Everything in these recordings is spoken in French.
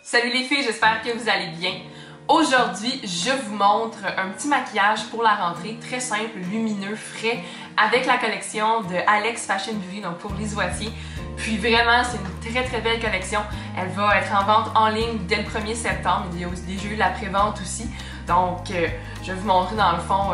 Salut les filles, j'espère que vous allez bien. Aujourd'hui, je vous montre un petit maquillage pour la rentrée, très simple, lumineux, frais, avec la collection de Alex Fashion Beauty, donc pour les Oitiers. Puis vraiment, c'est une très belle collection. Elle va être en vente en ligne dès le 1er septembre. Il y a aussi déjà eu la pré-vente aussi. Donc, je vais vous montrer dans le fond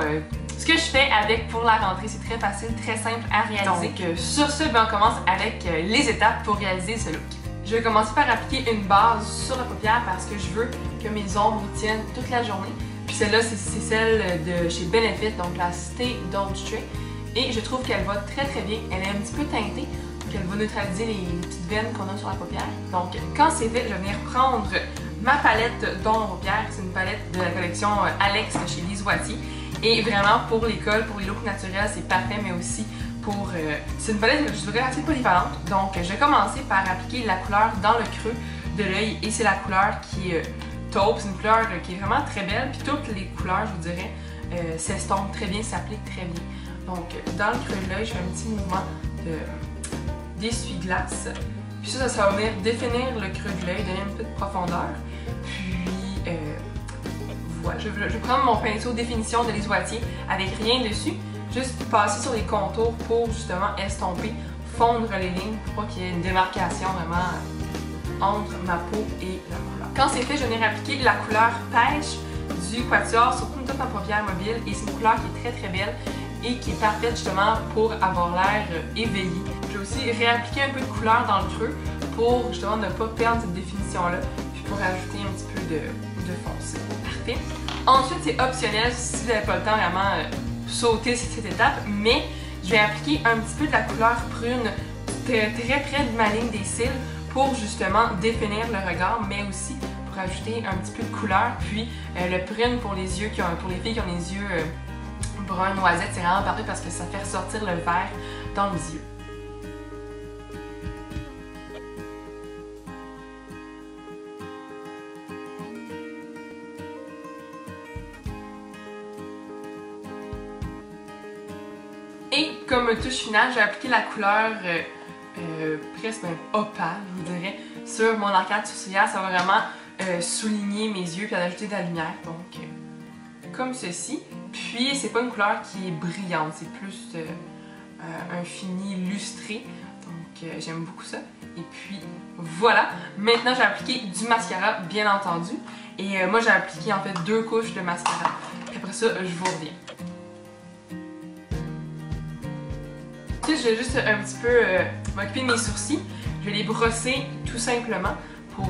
ce que je fais avec pour la rentrée. C'est très facile, très simple à réaliser. Donc, sur ce, on commence avec les étapes pour réaliser ce look. Je vais commencer par appliquer une base sur la paupière parce que je veux que mes ombres tiennent toute la journée. Puis celle-là, c'est celle de chez Benefit, donc la Stay Don't Stray. Et je trouve qu'elle va très bien. Elle est un petit peu teintée, donc elle va neutraliser les petites veines qu'on a sur la paupière. Donc quand c'est fait, je vais venir prendre ma palette d'ombre paupière. C'est une palette de la collection Alex chez Les Oitiers. Et vraiment pour l'école, pour les looks naturels, c'est parfait, mais aussi pour... c'est une palette, je dirais, assez polyvalente. Donc je vais commencer par appliquer la couleur dans le creux de l'œil. Et c'est la couleur qui est taupe. C'est une couleur qui est vraiment très belle. Puis toutes les couleurs, je vous dirais, s'estompent très bien, s'appliquent très bien. Donc dans le creux de l'œil, je fais un petit mouvement d'essuie-glace. Puis ça va venir définir le creux de l'œil, donner une petite profondeur. Puis voilà, je vais prendre mon pinceau définition de Les Oitiers avec rien dessus. Juste passer sur les contours pour justement estomper, fondre les lignes pour pas qu'il y ait une démarcation vraiment entre ma peau et la couleur. Quand c'est fait, je viens appliquer la couleur pêche du Quatuor sur toute ma paupière mobile et c'est une couleur qui est très belle et qui est parfaite justement pour avoir l'air éveillé. Je vais aussi réappliquer un peu de couleur dans le creux pour justement ne pas perdre cette définition-là puis pour ajouter un petit peu de foncé. Parfait. Ensuite, c'est optionnel si vous n'avez pas le temps vraiment sauter cette étape, mais je vais appliquer un petit peu de la couleur prune très près de ma ligne des cils pour justement définir le regard, mais aussi pour ajouter un petit peu de couleur. Puis le prune pour les yeux, pour les filles qui ont les yeux brun noisette, c'est vraiment parfait parce que ça fait ressortir le vert dans les yeux. Et comme touche finale, je vais appliquer la couleur presque même opale, je vous dirais, sur mon arcade sourcilière. Ça va vraiment souligner mes yeux et ajouter de la lumière, donc comme ceci. Puis c'est pas une couleur qui est brillante, c'est plus un fini lustré, donc j'aime beaucoup ça. Et puis voilà, maintenant j'ai appliqué du mascara, bien entendu. Et moi j'ai appliqué en fait 2 couches de mascara. Puis après ça, je vous reviens. Je vais juste un petit peu m'occuper de mes sourcils. Je vais les brosser tout simplement pour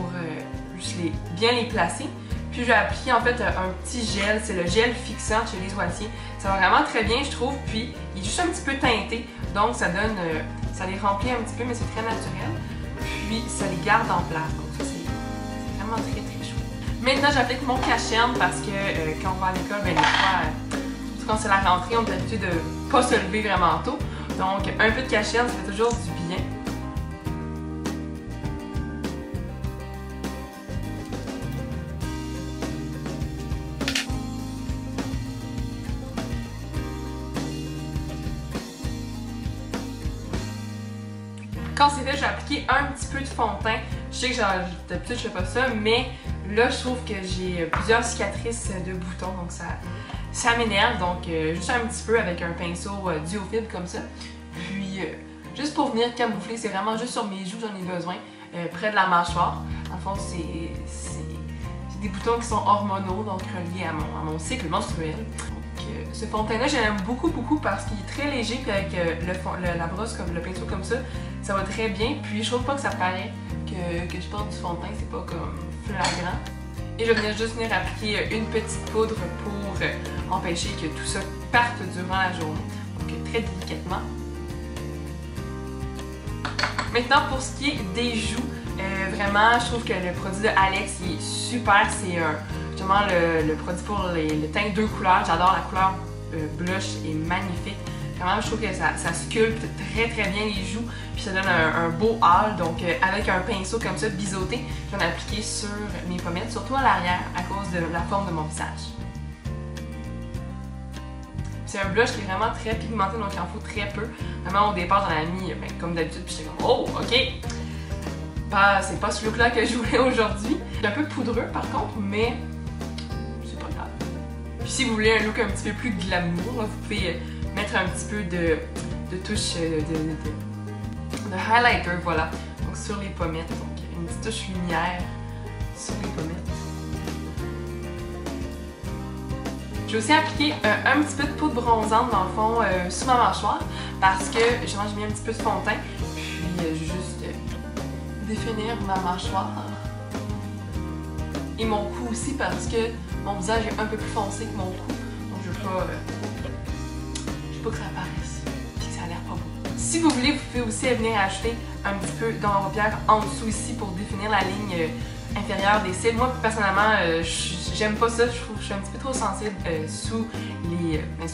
juste bien les placer. Puis je vais appliquer en fait un petit gel, c'est le gel fixant chez Les Oitiers. Ça va vraiment très bien je trouve, puis il est juste un petit peu teinté, donc ça donne, ça les remplit un petit peu mais c'est très naturel. Puis ça les garde en place, donc ça c'est vraiment très chouette. Maintenant j'applique mon cache-cerne parce que quand on va à l'école, ben des fois, surtout quand c'est la rentrée, on est habitué de ne pas se lever vraiment tôt. Donc, un peu de cache-cerne, ça fait toujours du bien. Quand c'est fait, j'ai appliqué un petit peu de fond de teint. Je sais que d'habitude je fais pas ça, mais là je trouve que j'ai plusieurs cicatrices de boutons, donc ça m'énerve. Donc juste un petit peu avec un pinceau duo-fibre comme ça. Puis juste pour venir camoufler, c'est vraiment juste sur mes joues j'en ai besoin, près de la mâchoire. En fond, c'est des boutons qui sont hormonaux, donc reliés à mon cycle menstruel. Ce fond de teint là j'aime beaucoup parce qu'il est très léger, puis avec la brosse, comme le pinceau comme ça va très bien. Puis je trouve pas que ça paraît que je porte du fond de teint, c'est pas comme flagrant. Et je vais juste venir appliquer une petite poudre pour empêcher que tout ça parte durant la journée, donc très délicatement. Maintenant pour ce qui est des joues, vraiment je trouve que le produit de Alex il est super, c'est justement le produit pour le teint 2 couleurs. J'adore la couleur blush, est magnifique. Vraiment je trouve que ça sculpte très bien les joues, puis ça donne un beau hâle. Donc avec un pinceau comme ça biseauté, je vais en appliquer sur mes pommettes, surtout à l'arrière à cause de la forme de mon visage. C'est un blush qui est vraiment très pigmenté, donc il en faut très peu. Vraiment au départ j'en ai mis comme d'habitude, puis j'étais comme oh ok! Bah, c'est pas ce look là que je voulais aujourd'hui, Il est un peu poudreux par contre, mais c'est pas grave. Puis si vous voulez un look un petit peu plus glamour, là, vous pouvez mettre un petit peu de touche de highlighter, voilà. Donc sur les pommettes, donc une petite touche lumière sur les pommettes. J'ai aussi appliqué un petit peu de poudre bronzante dans le fond sous ma mâchoire parce que j'ai mis un petit peu de fond de teint, puis juste définir ma mâchoire et mon cou aussi parce que mon visage est un peu plus foncé que mon cou, donc je veux pas que ça apparaisse puis que ça a l'air pas beau. Si vous voulez, vous pouvez aussi venir ajouter un petit peu dans la paupière en dessous ici pour définir la ligne inférieure des cils. Moi personnellement, j'aime pas ça, je trouve que je suis un petit peu trop sensible sous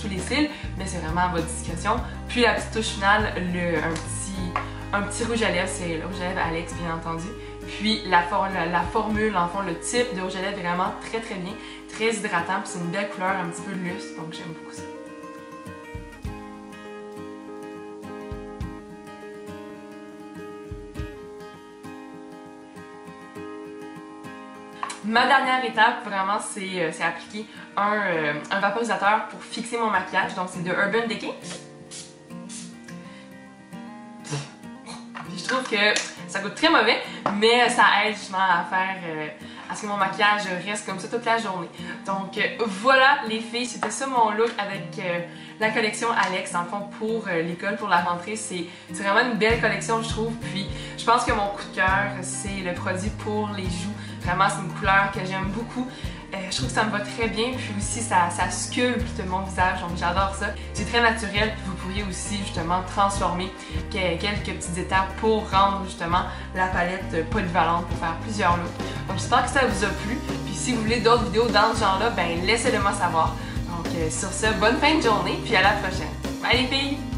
les cils, mais c'est vraiment à votre discrétion. Puis la petite touche finale, un petit rouge à lèvres, c'est le rouge à lèvres Alex bien entendu. Puis la formule, en fond, le type de rouge à lèvres vraiment très bien, très hydratant, puis c'est une belle couleur un petit peu lustre, donc j'aime beaucoup ça. Ma dernière étape, vraiment, c'est appliquer un vaporisateur pour fixer mon maquillage. Donc, c'est de Urban Decay. Je trouve que ça goûte très mauvais, mais ça aide justement à faire à ce que mon maquillage reste comme ça toute la journée. Donc, voilà les filles, c'était ça mon look avec la collection Alex, dans le fond, pour l'école, pour la rentrée. C'est vraiment une belle collection, je trouve. Puis, je pense que mon coup de cœur, c'est le produit pour les joues. Vraiment, c'est une couleur que j'aime beaucoup. Je trouve que ça me va très bien, puis aussi ça sculpte mon visage, donc j'adore ça. C'est très naturel, puis vous pourriez aussi justement transformer quelques petites étapes pour rendre justement la palette polyvalente pour faire plusieurs looks. Donc j'espère que ça vous a plu, puis si vous voulez d'autres vidéos dans ce genre-là, ben laissez-le moi savoir. Donc sur ce, bonne fin de journée, puis à la prochaine. Bye les filles!